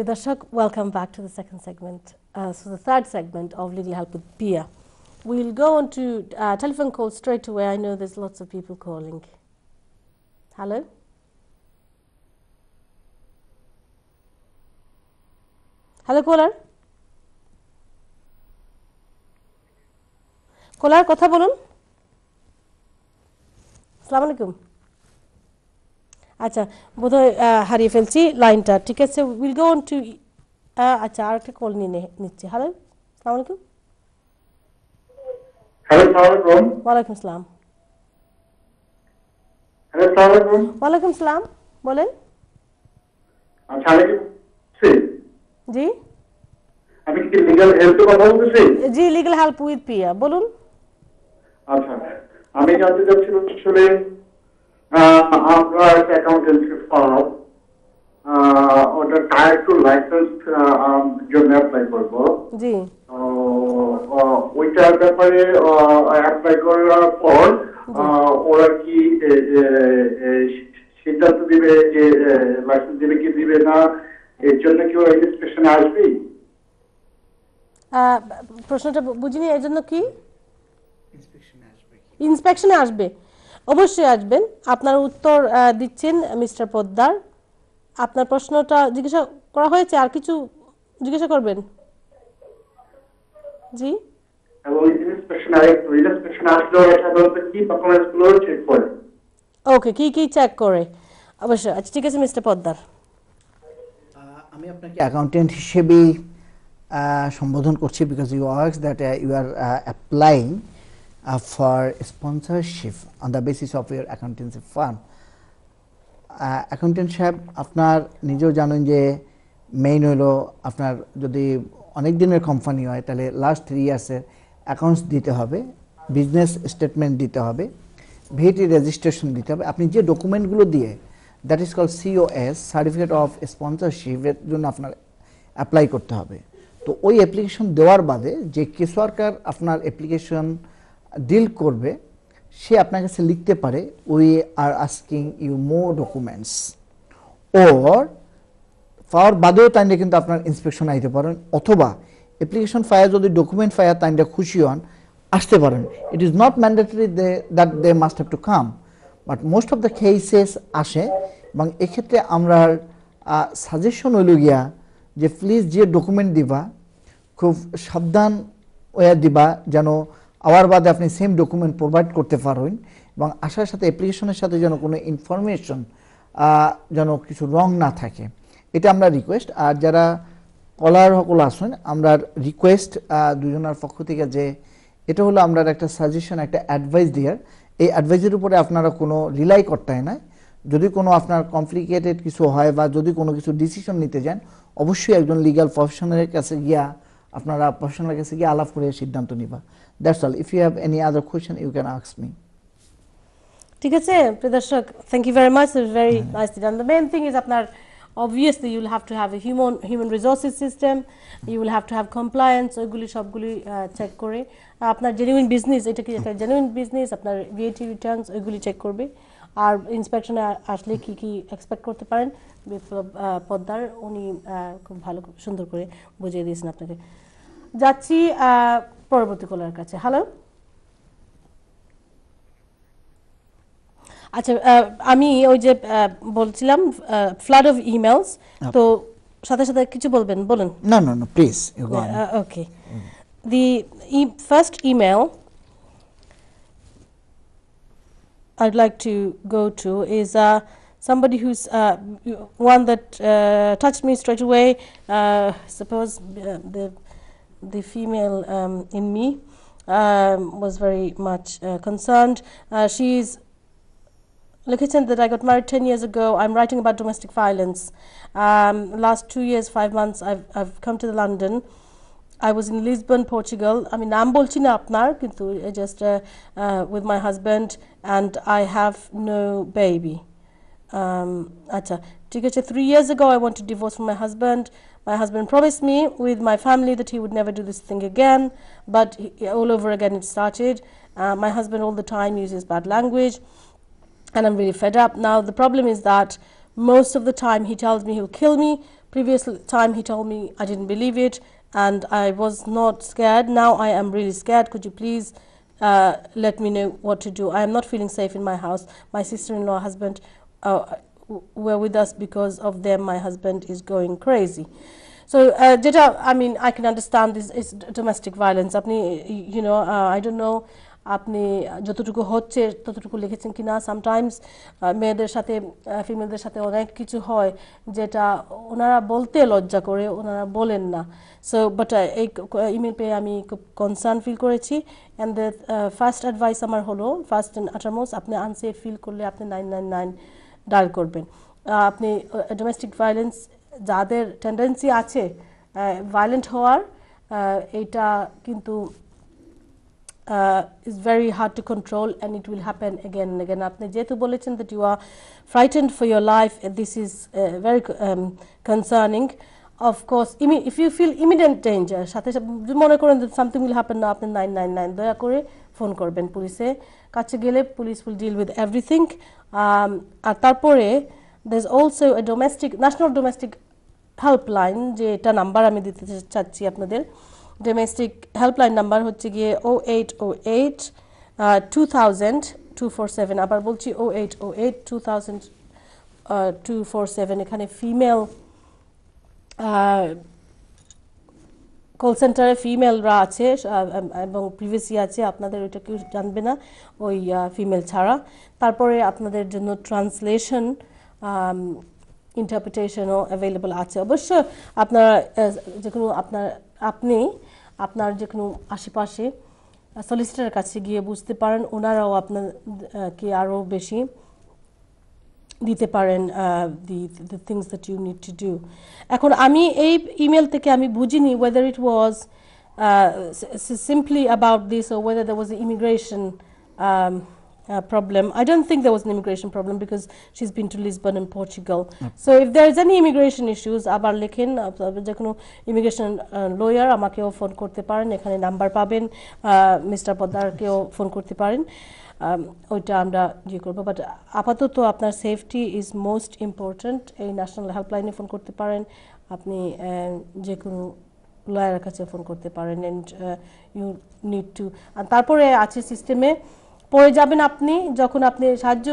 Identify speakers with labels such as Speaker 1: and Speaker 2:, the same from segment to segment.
Speaker 1: Priya Darshak, welcome back to the second segment. So the third segment of Legal Help with Pia. We'll go on to telephone calls straight away. I know there's lots of people calling. Hello? Hello, caller? Caller, কথা বলুন। আসসালামু আলাইকুম। আচ্ছা, বোধহয় হারিয়ে ফেলছি লাইনটা। ঠিক আছে, উইল গো অন টু আচ্ছা আরেকটা কল নিচ্ছি। হ্যালো, আসসালামু আলাইকুম।
Speaker 2: হ্যালো, আসসালামু আলাইকুম।
Speaker 1: ওয়ালাইকুম আসসালাম।
Speaker 2: হ্যালো, আসসালামু আলাইকুম।
Speaker 1: ওয়ালাইকুম আসসালাম, বলেন।
Speaker 2: আচ্ছা, আমি কি
Speaker 1: জি
Speaker 2: আমি কি লিগ্যাল হেল্পে কথা বলতেছি?
Speaker 1: জি, লিগ্যাল হেল্প উইথ পিয়া, বলুন।
Speaker 2: আচ্ছা, আমি জানতে চাচ্ছিলাম আসলে আমরা একটা অ্যাকাউন্টেন্সি ফার্ম, ওটা টায়ার টু লাইসেন্স জন্য অ্যাপ্লাই করব।
Speaker 1: জি,
Speaker 2: ওইটার ব্যাপারে অ্যাপ্লাই করার পর ওরা কি সিদ্ধান্ত দিবে যে লাইসেন্স দিবে কি দিবে না, এর জন্য কি ওরা ইন্সপেকশনে আসবে?
Speaker 1: প্রশ্নটা বুঝিনি। এর জন্য কি ইন্সপেকশনে আসবে? অবশ্যই আসবেন। আপনার উত্তর দিচ্ছেন মিস্টার পোদ্দার। আপনার প্রশ্নটা জিজ্ঞাসা করা হয়েছে, আর কিছু জিজ্ঞাসা করবেন? জি,
Speaker 2: এবং ইন্সপেকশন আসলে ওরা সাধারণত কি ডকুমেন্টসগুলো চেক করে?
Speaker 1: ওকে, কি চেক করে? অবশ্যই। আচ্ছা, ঠিক আছে মিস্টার পোদ্দার।
Speaker 3: আমি আপনাকে অ্যাকাউন্টেন্ট হিসেবেই সম্বোধন করছি, because you ask that you are applying for sponsorship on the basis of your accountancy firm. Accountant সাহেব, আপনার নিজেও জানেন যে মেইন হলো আপনার যদি অনেক দিনের কোম্পানি হয় তাহলে লাস্ট 3 ইয়ার্সের অ্যাকাউন্টস দিতে হবে, বিজনেস স্টেটমেন্ট দিতে হবে, ভিটি রেজিস্ট্রেশন দিতে হবে। আপনি যে ডকুমেন্টগুলো দিয়ে, that is called COS, certificate of স্পন্সরশিপের জন্য আপনার অ্যাপ্লাই করতে হবে। তো ওই অ্যাপ্লিকেশন দেওয়ার বাদে যে কেসওয়ার্কার আপনার অ্যাপ্লিকেশন ডিল করবে, সে আপনার কাছে লিখতে পারে we are asking you more documents, or পাওয়ার বাদেও তাইলে কিন্তু আপনার ইন্সপেকশন আইতে পারেন, অথবা অ্যাপ্লিকেশন ফায়ার যদি ডকুমেন্ট ফায়ার তাইলে খুশি হন আসতে পারেন। It is not mandatory that they must have to come, but most of the cases আসে। এবং এক্ষেত্রে আমরা সাজেশন হইল গিয়া যে প্লিজ যে ডকুমেন্ট দিবা খুব সাবধান ওয়া দিবা, যেন আবার বাদে আপনি সেম ডকুমেন্ট প্রোভাইড করতে পারেন, এবং আসার সাথে অ্যাপ্লিকেশনের সাথে যেন কোনো ইনফরমেশন যেন কিছু রং না থাকে, এটা আমরা রিকোয়েস্ট। আর যারা কলার সকল আসেন, আমরা রিকোয়েস্ট দুজনের পক্ষ থেকে যে এটা হলো আমরা একটা সাজেশন, একটা অ্যাডভাইস দেওয়ার। এই অ্যাডভাইসের উপরে আপনারা কোনো রিলাই করতে হয় না। যদি কোনো আপনার কমপ্লিকেটেড কিছু হয় বা যদি কোনো কিছু ডিসিশন নিতে যান, অবশ্যই একজন লিগ্যাল প্রফেশনালের কাছে গিয়া আপনারা প্রফেশনালের কাছে গিয়ে আলাপ করে সিদ্ধান্ত নিবা। That's all. If you have any other question you can ask me.
Speaker 1: ঠিক আছে প্রিয় দর্শক, thank you very much, very nicely done. The main thing is আপনার obviously you will have to have a human resources system, you will have to have compliance, ওইগুলি সবগুলি check করে আপনার genuine business, এটা কি একটা জেনুইন বিজনেস, আপনার VAT Returns ওইগুলি চেক করবে। আর ইন্সপেকশনে আসলে কি কি এক্সপেক্ট করতে পারেন, বিপ্লব পোদ্দার উনি খুব ভালো সুন্দর করে বুঝিয়ে দিয়েছেন আপনাকে। যাচ্ছি পরবর্তী কলার কাছে। হ্যালো, আচ্ছা, আমি ওই যে বলছিলাম ফ্লাড অফ ইমেলস, তো সাথে সাথে কিছু বলবেন, বলুন।
Speaker 3: No, please. You go on.
Speaker 1: Okay. The first email I'd like to go to is somebody who's one that touched me straight away. Suppose the female in me was very much concerned. She's listened that I got married 10 years ago. I'm writing about domestic violence. Last 2 years, 5 months, I've come to London. I was in Lisbon, Portugal. I mean, naam bolchi na apnar, kintu just with my husband, and I have no baby. Acha, ঠিক আছে, 3 years ago I wanted divorce from my husband. My husband promised me with my family that he would never do this thing again, but all over again it started. My husband all the time uses bad language, and I'm really fed up. Now the problem is that most of the time he tells me he'll kill me, previous time he told me I didn't believe it and I was not scared. Now I am really scared. Could you please let me know what to do? I am not feeling safe in my house. My sister-in-law husband were with us. Because of them my husband is going crazy. So যেটা I mean I can understand this is domestic violence. আপনি you know I don't know আপনি যতটুকু হচ্ছে ততটুকু লিখেছেন কিনা। Sometimes মেয়েদের সাথে ফিমেলদের সাথে অনেক কিছু হয় যেটা ওনারা বলতে লজ্জা করে, ওনারা বলেন না। সো বাট এই ইমেল পেয়ে আমি খুব কনসার্ন ফিল করেছি। অ্যান্ড দ্য ফার্স্ট অ্যাডভাইস আমার হলো, ফার্স্ট অ্যান্ড আটারমোস্ট, আপনি আনসেফ ফিল করলে আপনি 999 ডায়াল করবেন। আপনি ডোমেস্টিক ভায়োলেন্স যাদের টেন্ডেন্সি আছে ভায়োলেন্ট হওয়ার, এটা কিন্তু is very hard to control and it will happen again and again. আপনি যেহেতু বলেছেন that you are frightened for your life, this is very concerning. Of course, if you feel imminent danger, সাথে সাথে মনে করেন that something will happen, না আপনি 999 দয়া করে ফোন করবেন পুলিশে। কাছে গেলে police will deal with everything. আর তারপরে there's also a national domestic helpline, যেটা নাম্বার আমি দিতে চাচ্ছি আপনাদের। ডোমেস্টিক হেল্পলাইন নাম্বার হচ্ছে গিয়ে 0808 2000 247। আবার বলছি 0808 2000 247। এখানে ফিমেল কল সেন্টারে ফিমেলরা আছে এবং প্রিভিয়াসি আছে, আপনাদের ওইটা কেউ জানবে না ওই ফিমেল ছাড়া। তারপরে আপনাদের জন্য ট্রান্সলেশন ইন্টারপ্রিটেশনও অ্যাভেলেবল আছে। অবশ্য আপনারা যে কোনো আপনার যে কোনো আশেপাশে সলিসিটরের কাছে গিয়ে বুঝতে পারেন, ওনারাও আপনাকে আরও বেশি দিতে পারেন the things that you need to do. এখন আমি এই ইমেল থেকে আমি বুঝিনি whether it was simply about this or whether there was an immigration problem. I don't think there was an immigration problem because she's been to Lisbon and Portugal. So if there is any immigration issues, আবার লেখেন, যে কোনো immigration lawyer আমাকেও phone করতে পারেন, এখানে number পাবেন, mister পদ্মারকেও phone করতে পারেন, ওইটা আমরা ইয়ে করবো। বাট আপাতত আপনার সেফটি ইজ মোস্ট ইম্পর্ট্যান্ট। এই ন্যাশনাল হেল্পলাইনে ফোন করতে পারেন, আপনি যে কোনো লয়ারের কাছে ফোন করতে পারেন। অ্যান্ড ইউ নিড টু, আর তারপরে আছে সিস্টেমে পড়ে যাবেন আপনি যখন আপনি সাহায্য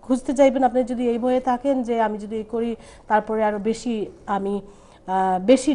Speaker 1: খুঁজতে চাইবেন। আপনি যদি এই ভয়ে থাকেন যে আমি যদি করি তারপরে আরও বেশি